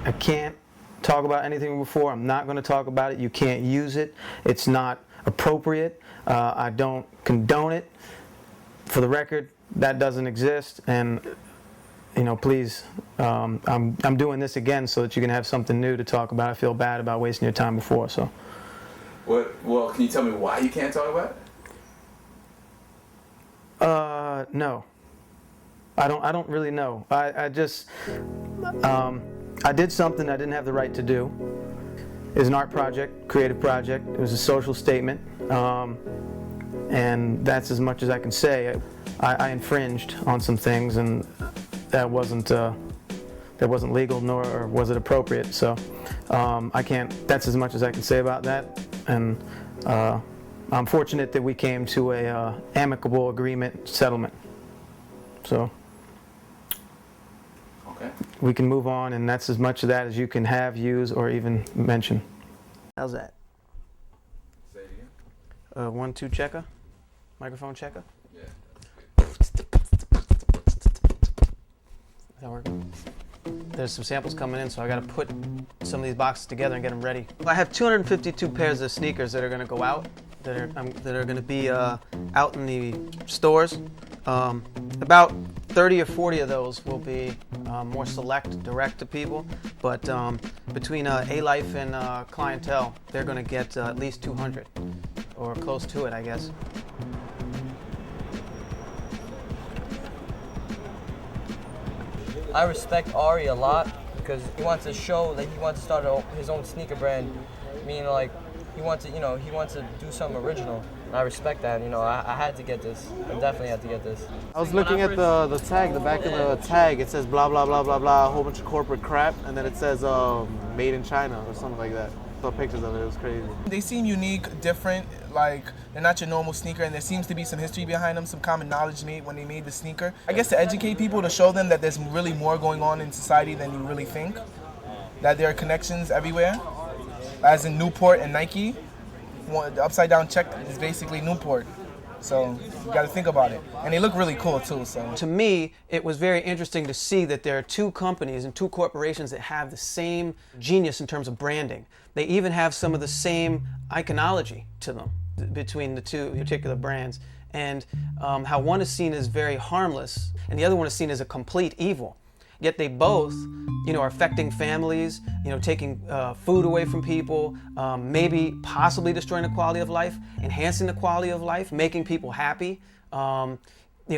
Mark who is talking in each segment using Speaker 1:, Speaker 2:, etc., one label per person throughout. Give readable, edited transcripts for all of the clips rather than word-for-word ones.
Speaker 1: I can't talk about anything before. I'm not going to talk about it. You can't use it. It's not appropriate. I don't condone it. For the record, that doesn't exist. And please, I'm doing this again so that you can have something new to talk about. I feel bad about wasting your time before. So.
Speaker 2: Well, can you tell me why you can't talk about it?
Speaker 1: No. I don't really know. I just I did something I didn't have the right to do. It was an art project, creative project. It was a social statement, and that's as much as I can say. I infringed on some things, and that wasn't legal, nor was it appropriate. So I can't. That's as much as I can say about that. And I'm fortunate that we came to a amicable agreement settlement. So. We can move on, and that's as much of that as you can have, use, or even mention. How's that?
Speaker 2: Say it again.
Speaker 1: 1, 2 checker. Microphone checker.
Speaker 2: Yeah.
Speaker 1: Is that working? There's some samples coming in, so I got to put some of these boxes together and get them ready. I have 252 pairs of sneakers that are going to go out, that are going to be out in the stores. About 30 or 40 of those will be more select, direct to people, but between A-Life and clientele, they're going to get at least 200, or close to it, I guess.
Speaker 3: I respect Ari a lot because he wants to show that he wants to start his own sneaker brand, meaning like he wants to do something original. And I respect that. I had to get this. I definitely had to get this.
Speaker 4: I was looking at the tag, the back of the tag. It says blah blah blah blah blah, a whole bunch of corporate crap, and then it says made in China or something like that. I saw pictures of it. It was crazy.
Speaker 5: They seem unique, different. Like they're not your normal sneaker, and there seems to be some history behind them, some common knowledge made when they made the sneaker. I guess to educate people, to show them that there's really more going on in society than you really think. That there are connections everywhere, as in Newport and Nike. The upside down check is basically Newport. So you got to think about it. And they look really cool too. So
Speaker 1: to me, it was very interesting to see that there are two companies and two corporations that have the same genius in terms of branding. They even have some of the same iconology to them between the two particular brands, and how one is seen as very harmless and the other one is seen as a complete evil. Yet they both, are affecting families, taking food away from people, maybe possibly destroying the quality of life, enhancing the quality of life, making people happy,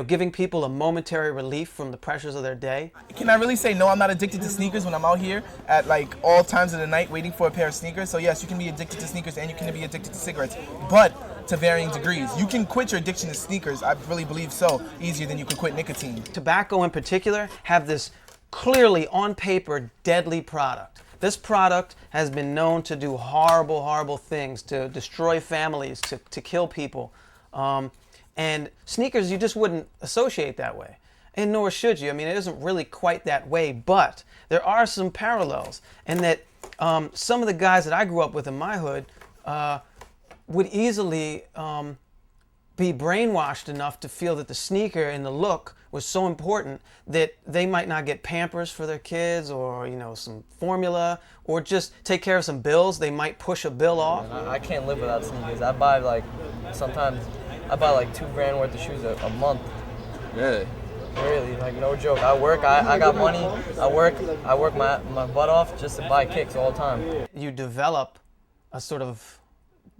Speaker 1: giving people a momentary relief from the pressures of their day.
Speaker 5: Can I really say no, I'm not addicted to sneakers when I'm out here at like all times of the night waiting for a pair of sneakers? So yes, you can be addicted to sneakers and you can be addicted to cigarettes, but to varying degrees. You can quit your addiction to sneakers, I really believe so, easier than you can quit nicotine.
Speaker 1: Tobacco in particular have this clearly on paper deadly product. This product has been known to do horrible, horrible things, to destroy families, to kill people. And sneakers you just wouldn't associate that way. And nor should you. I mean, it isn't really quite that way, but there are some parallels. And that some of the guys that I grew up with in my hood would easily be brainwashed enough to feel that the sneaker and the look was so important that they might not get Pampers for their kids, or some formula, or just take care of some bills. They might push a bill off.
Speaker 3: I can't live without sneakers. I buy like $2,000 worth of shoes a month.
Speaker 2: Really?
Speaker 3: Really, like no joke. I work. I got money. I work my butt off just to buy kicks all the time.
Speaker 1: You develop a sort of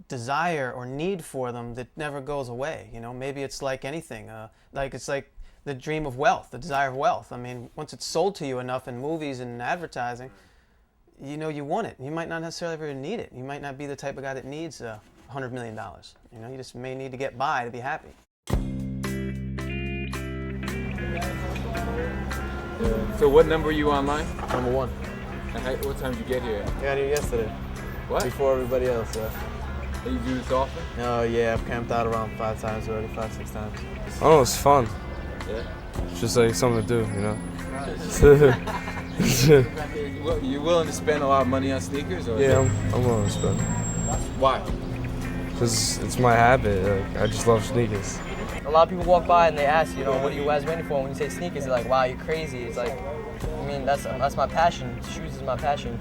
Speaker 1: desire or need for them that never goes away. Maybe it's like anything. It's like the dream of wealth, the desire of wealth. I mean, once it's sold to you enough in movies and advertising, you want it. You might not necessarily ever need it. You might not be the type of guy that needs $100 million. You just may need to get by to be happy.
Speaker 2: So what number are you online?
Speaker 4: Number 1.
Speaker 2: And what time did you get here?
Speaker 4: I got here yesterday.
Speaker 2: What?
Speaker 4: Before everybody else.
Speaker 2: And you do this often?
Speaker 4: Oh yeah, I've camped out around 5 times already, 5-6 times.
Speaker 6: Oh, it's fun.
Speaker 2: Yeah.
Speaker 6: It's just like something to do,
Speaker 2: You willing to spend a lot of money on sneakers? Or
Speaker 6: Yeah, I'm willing to spend.
Speaker 2: Why?
Speaker 6: Because it's my habit. Like, I just love sneakers.
Speaker 3: A lot of people walk by and they ask, what are you guys waiting for? When you say sneakers, they're like, wow, you're crazy. It's like, I mean, that's my passion. Shoes is my passion.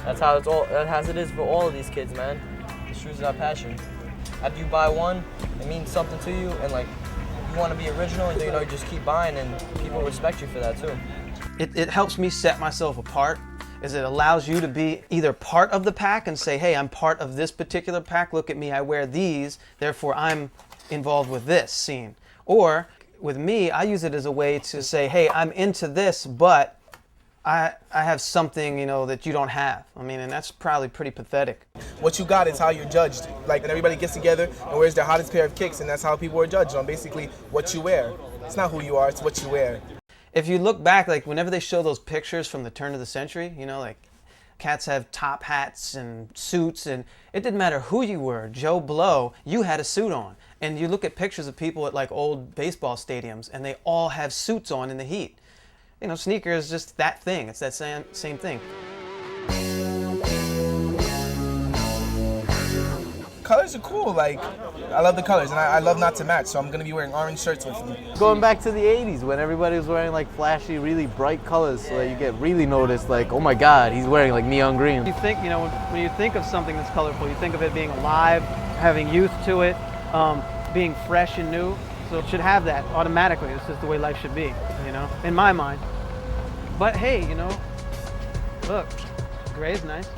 Speaker 3: That's how it's all. As it is for all of these kids, man. The shoes is our passion. After you buy one, it means something to you, and like you want to be original, and you know, you just keep buying, and people respect you for that too.
Speaker 1: It helps me set myself apart, as it allows you to be either part of the pack and say, hey, I'm part of this particular pack, look at me, I wear these, therefore I'm involved with this scene. Or with me, I use it as a way to say, hey, I'm into this, but I have something, you know, that you don't have. I mean, and that's probably pretty pathetic.
Speaker 5: What you got is how you're judged. Like, and everybody gets together and wears their hottest pair of kicks, and that's how people are judged on basically what you wear. It's not who you are, it's what you wear.
Speaker 1: If you look back, like whenever they show those pictures from the turn of the century, you know, like cats have top hats and suits, and it didn't matter who you were, Joe Blow, you had a suit on. And you look at pictures of people at like old baseball stadiums, and they all have suits on in the heat. You know, sneakers is just that thing. It's that same thing.
Speaker 5: Colors are cool. Like, I love the colors, and I love not to match, so I'm gonna be wearing orange shirts with them.
Speaker 4: Going back to the 80s when everybody was wearing like flashy, really bright colors so that you get really noticed, like, oh my God, he's wearing like neon green.
Speaker 1: You think, you know, when you think of something that's colorful, you think of it being alive, having youth to it, being fresh and new. So it should have that automatically. It's just the way life should be, you know, in my mind. But hey, you know, look, gray is nice.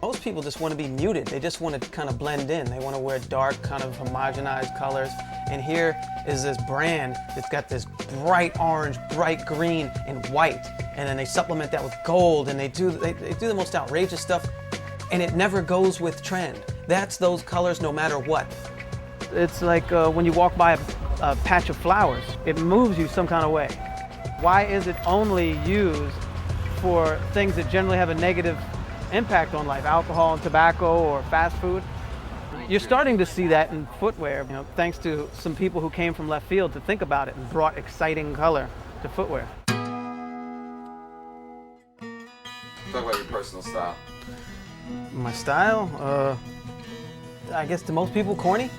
Speaker 1: Most people just want to be muted. They just want to kind of blend in. They want to wear dark, kind of homogenized colors. And here is this brand that's got this bright orange, bright green, and white. And then they supplement that with gold, and they do the most outrageous stuff. And it never goes with trend. That's those colors no matter what. It's like when you walk by a patch of flowers, it moves you some kind of way. Why is it only used for things that generally have a negative impact on life, alcohol and tobacco or fast food? You're starting to see that in footwear, you know, thanks to some people who came from left field to think about it and brought exciting color to footwear.
Speaker 2: Talk about your personal style.
Speaker 1: My style? I guess to most people, corny.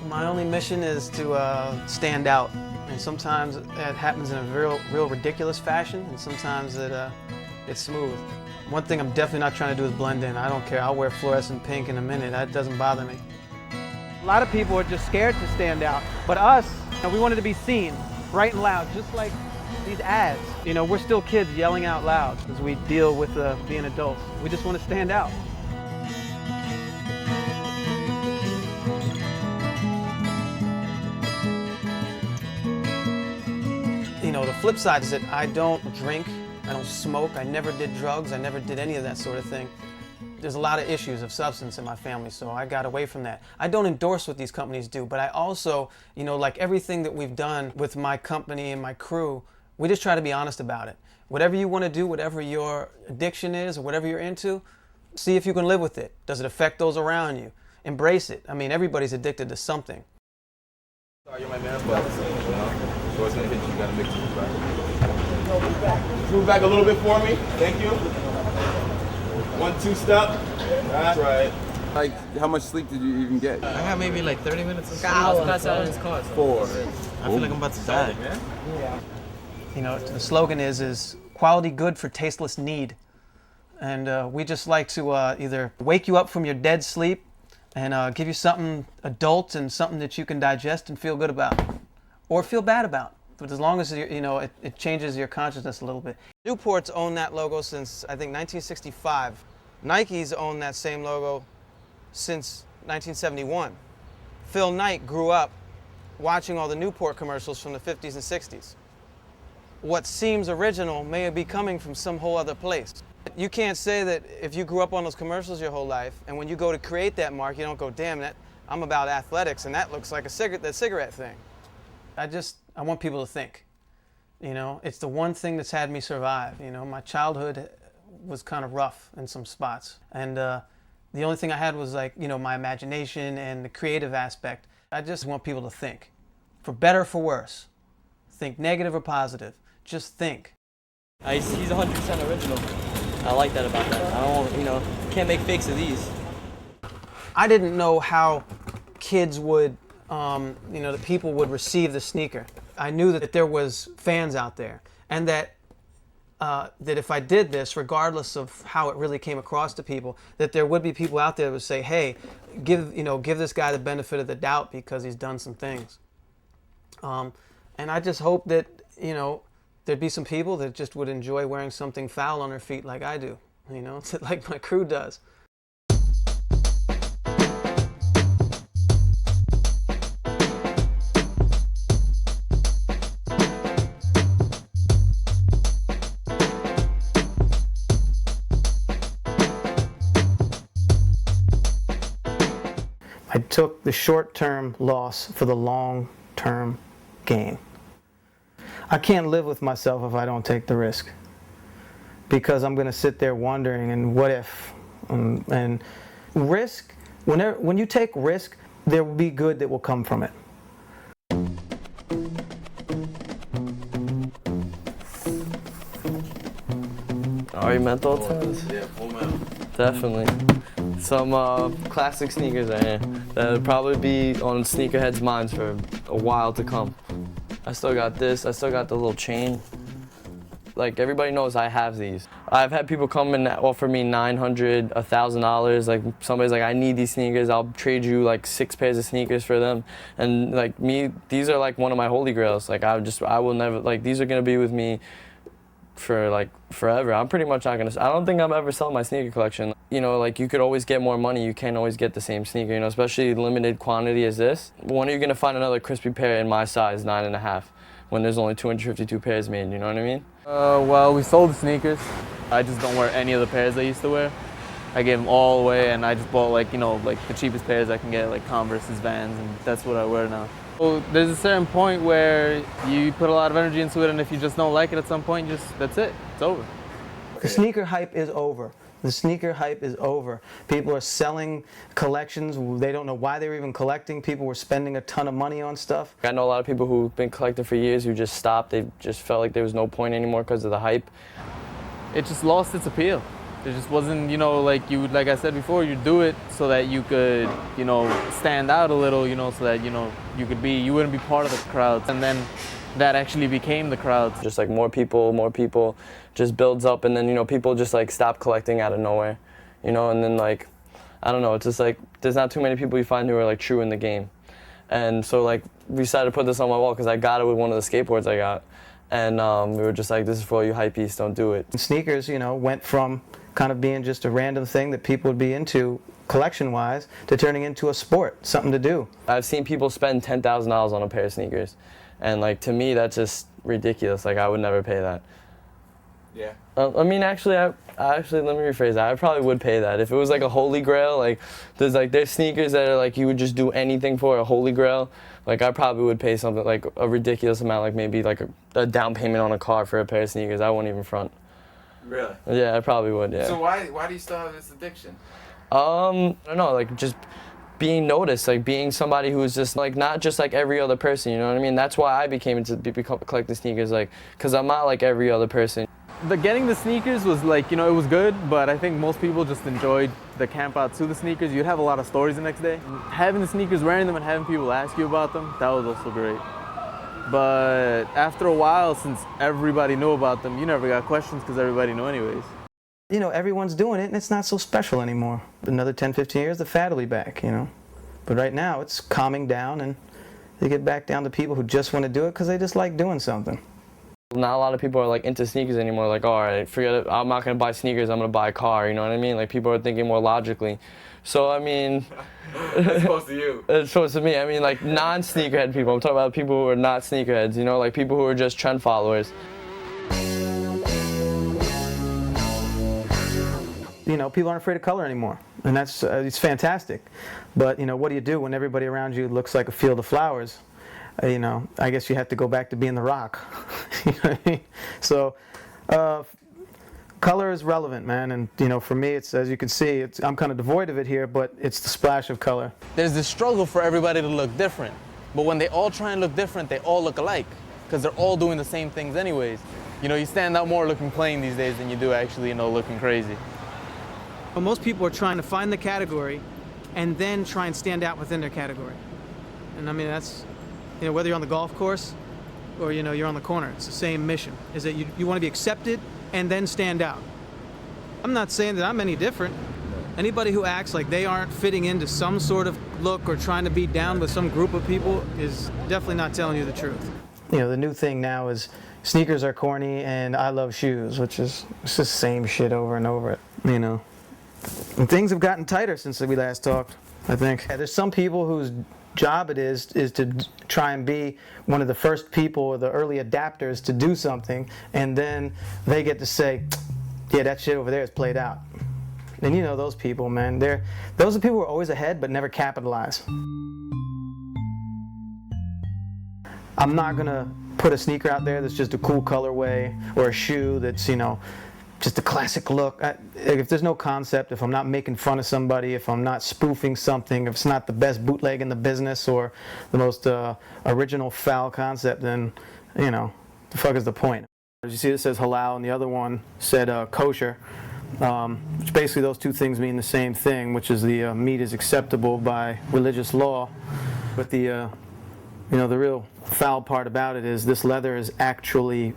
Speaker 1: My only mission is to stand out, and sometimes it happens in a real ridiculous fashion, and sometimes it's smooth. One thing I'm definitely not trying to do is blend in. I don't care. I'll wear fluorescent pink in a minute. That doesn't bother me. A lot of people are just scared to stand out, but us, you know, we wanted to be seen, bright and loud, just like these ads. You know, we're still kids yelling out loud as we deal with being adults. We just want to stand out. You know, the flip side is that I don't drink, I don't smoke, I never did drugs, I never did any of that sort of thing. There's a lot of issues of substance in my family, so I got away from that. I don't endorse what these companies do, but I also, you know, like everything that we've done with my company and my crew, we just try to be honest about it. Whatever you want to do, whatever your addiction is, or whatever you're into, see if you can live with it. Does it affect those around you? Embrace it. I mean, everybody's addicted to something.
Speaker 2: You're my man, but you know, so it's gonna hit you. You gotta make it move back. Move back a little bit for me. Thank you. 1-2 step. That's right. Like, how much sleep did you even get?
Speaker 7: I got maybe like 30 minutes of sleep.
Speaker 3: I was passed out in his car.
Speaker 2: 4.
Speaker 7: I feel like I'm about to die.
Speaker 1: You know, the slogan is quality good for tasteless need. And we just like to either wake you up from your dead sleep and give you something adult and something that you can digest and feel good about, or feel bad about. But as long as you know it changes your consciousness a little bit. Newport's owned that logo since I think 1965. Nike's owned that same logo since 1971. Phil Knight grew up watching all the Newport commercials from the 50s and 60s. What seems original may be coming from some whole other place. You can't say that if you grew up on those commercials your whole life, and when you go to create that mark, you don't go, damn, that I'm about athletics, and that looks like that cigarette thing. I want people to think. You know, it's the one thing that's had me survive. You know, my childhood was kind of rough in some spots, and the only thing I had was, like, you know, my imagination and the creative aspect. I just want people to think, for better or for worse. Think negative or positive. Just think.
Speaker 3: He's 100% original. I like that about that. I don't, you know, can't make fakes of these.
Speaker 1: I didn't know how kids would, you know, the people would receive the sneaker. I knew that there was fans out there, and that that if I did this, regardless of how it really came across to people, that there would be people out there that would say, "Hey, give this guy the benefit of the doubt because he's done some things." And I just hope that there'd be some people that just would enjoy wearing something foul on their feet like I do, like my crew does. I took the short-term loss for the long-term gain. I can't live with myself if I don't take the risk, because I'm going to sit there wondering, and what if? And risk, when you take risk, there will be good that will come from it.
Speaker 3: Ari menthol tennis?
Speaker 2: Yeah, full metal.
Speaker 3: Definitely. Some classic sneakers right here that'll probably be on sneakerheads' minds for a while to come. I still got this. I still got the little chain. Like, everybody knows I have these. I've had people come and offer me $900, $1,000. Like, somebody's like, I need these sneakers. I'll trade you like 6 pairs of sneakers for them. And like me, these are like one of my holy grails. Like, I will never, like, these are gonna be with me for like forever. I'm pretty much not gonna, I don't think I'm ever selling my sneaker collection. Like, you could always get more money, you can't always get the same sneaker, especially limited quantity as this. When are you gonna find another crispy pair in my size, 9.5, when there's only 252 pairs made, you know what I mean?
Speaker 4: Well, we sold the sneakers. I just don't wear any of the pairs I used to wear. I gave them all away, and I just bought like the cheapest pairs I can get, like Converse's, Vans, and that's what I wear now. Well, there's a certain point where you put a lot of energy into it, and if you just don't like it at some point, that's it. It's over.
Speaker 1: The sneaker hype is over. The sneaker hype is over. People are selling collections. They don't know why they were even collecting. People were spending a ton of money on stuff.
Speaker 3: I know a lot of people who've been collecting for years who just stopped. They just felt like there was no point anymore because of the hype.
Speaker 4: It just lost its appeal. There just wasn't, like I said before, you do it so that you could, stand out a little, so that, you wouldn't be part of the crowd. And then that actually became the crowd.
Speaker 3: Just like more people just builds up, and then, people just like stop collecting out of nowhere, and then like, I don't know, it's just like, there's not too many people you find who are like true in the game. And so like, we decided to put this on my wall because I got it with one of the skateboards I got. And we were just like, this is for all you hypebeasts, don't do it.
Speaker 1: Sneakers, went from kind of being just a random thing that people would be into collection-wise to turning into a sport, something to do.
Speaker 3: I've seen people spend $10,000 on a pair of sneakers. And like, to me, that's just ridiculous. Like, I would never pay that.
Speaker 2: Yeah.
Speaker 3: I mean, actually, let me rephrase that. I probably would pay that. If it was like a holy grail, like, there's sneakers that are like, you would just do anything for, a holy grail. Like, I probably would pay something like a ridiculous amount, like maybe like a down payment on a car for a pair of sneakers. I wouldn't even front.
Speaker 2: Really?
Speaker 3: Yeah, I probably would, yeah.
Speaker 2: So why do you still have this addiction?
Speaker 3: I don't know, like, just being noticed, like being somebody who's just like, not just like every other person, you know what I mean? That's why I became into collecting sneakers, like, because I'm not like every other person.
Speaker 4: Getting the sneakers was like, it was good, but I think most people just enjoyed the camp out to the sneakers. You'd have a lot of stories the next day. Having the sneakers, wearing them, and having people ask you about them, that was also great. But after a while, since everybody knew about them, you never got questions because everybody knew anyways.
Speaker 1: Everyone's doing it, and it's not so special anymore. Another 10, 15 years, the fad will be back, But right now, it's calming down, and they get back down to people who just want to do it because they just like doing something.
Speaker 3: Not a lot of people are like into sneakers anymore. Like, all right, forget it. I'm not gonna buy sneakers. I'm gonna buy a car. You know what I mean? Like, people are thinking more logically. So I mean,
Speaker 2: It's supposed to you.
Speaker 3: it's supposed to me. I mean, like non-sneakerhead people. I'm talking about people who are not sneakerheads. Like people who are just trend followers.
Speaker 1: People aren't afraid of color anymore, and that's it's fantastic. But what do you do when everybody around you looks like a field of flowers? I guess you have to go back to being the rock. You know what I mean? So, color is relevant, man, and for me, it's, as you can see, I'm kind of devoid of it here, but it's the splash of color.
Speaker 8: There's this struggle for everybody to look different, but when they all try and look different, they all look alike, because they're all doing the same things anyways. You stand out more looking plain these days than you do actually, looking crazy.
Speaker 1: Well, most people are trying to find the category and then try and stand out within their category. And I mean, that's, whether you're on the golf course
Speaker 9: or you're on the corner. It's the same mission, is that you want to be accepted and then stand out. I'm not saying that I'm any different. Anybody who acts like they aren't fitting into some sort of look or trying to be down with some group of people is definitely not telling you the truth.
Speaker 1: The new thing now is sneakers are corny and I love shoes, which is it's the same shit over and over. And things have gotten tighter since we last talked, I think. There's some people whose job it is to try and be one of the first people or the early adapters to do something, and then they get to say, yeah, that shit over there is played out. And those people, man, those are people who are always ahead but never capitalize. I'm not gonna put a sneaker out there that's just a cool colorway or a shoe that's just a classic look. If there's no concept, if I'm not making fun of somebody, if I'm not spoofing something, if it's not the best bootleg in the business or the most original foul concept, then the fuck is the point? As you see, it says halal, and the other one said kosher, which basically those two things mean the same thing, which is the meat is acceptable by religious law. But the real foul part about it is this leather is actually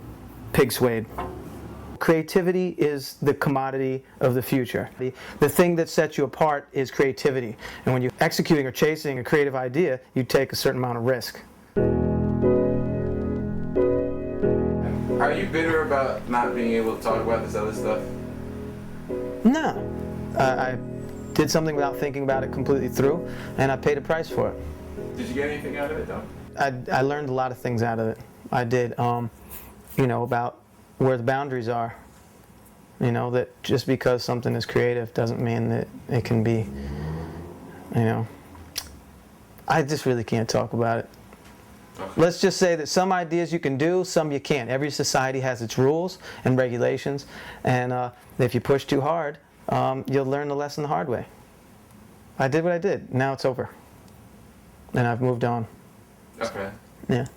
Speaker 1: pig suede. Creativity is the commodity of the future. The thing that sets you apart is creativity. And when you're executing or chasing a creative idea, you take a certain amount of risk.
Speaker 2: Are you bitter about not being able to talk about this other stuff?
Speaker 1: No. I did something without thinking about it completely through, and I paid a price for it.
Speaker 2: Did you get anything out of it, though?
Speaker 1: I learned a lot of things out of it. I did, about where the boundaries are. That just because something is creative doesn't mean that it can be, I just really can't talk about it. Okay. Let's just say that some ideas you can do, some you can't. Every society has its rules and regulations, and if you push too hard, you'll learn the lesson the hard way. I did what I did. Now it's over. And I've moved on.
Speaker 2: Okay.
Speaker 1: Yeah.